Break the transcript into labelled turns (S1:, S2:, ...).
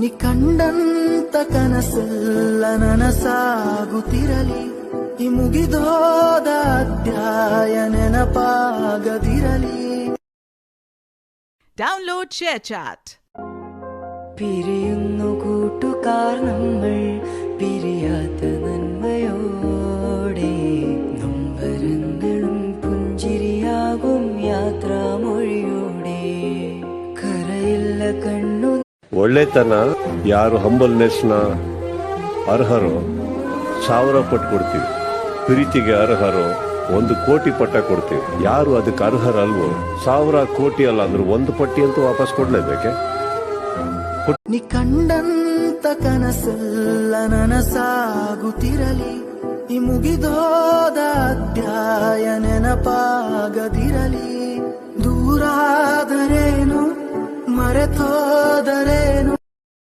S1: ನಿ ಕಂಡಂತ ಕನಸೆಲ್ಲ ನನಸಾಗುತ್ತಿರಲಿ, ಈ ಮುಗಿದೋದ ಅಧ್ಯಾಯ ನೆನಪಾಗದಿರಲಿ.
S2: Download ShareChat.
S3: പിരിയുന്നു കൂട്ടുകാർ നമ്മൾ പിരിയാത്ത നന്മയോടെ, നൊമ്പരങ്ങളും പുഞ്ചിരിയാകും യാത്രാമൊഴിയോടെ, കരയില്ല കണ്ണു.
S4: ಒಳ್ಳೆತನ ಯಾರು ಹಂಬಲ್ನೆಸ್ನ ಅರ್ಹರೋ 1000 ಪಟ್ಟು ಕೊಡ್ತೀವಿ, ಪ್ರೀತಿಗೆ ಅರ್ಹರೋ 1 ಕೋಟಿ ಪಟ್ಟ ಕೊಡ್ತೀವಿ. ಯಾರು ಅದಕ್ಕೆ ಅರ್ಹರಲ್ವೋ 1000 ಕೋಟಿ ಅಲ್ಲ ಅಂದ್ರೂ 1 ಪಟ್ಟಿ ಅಂತೂ ವಾಪಸ್ ಕೊಡ್ಲೇಬೇಕೆ?
S1: ನಿ ಕಂಡಂತ ಕನಸೆಲ್ಲ ನನಸಾಗುತ್ತಿರಲಿ, ಈ ಮುಗಿದೋದ ಅಧ್ಯಾಯ ನೆನಪಾಗದಿರಲಿ. ದೂರಾದರೇನು ಮರೆತೋದರೇನು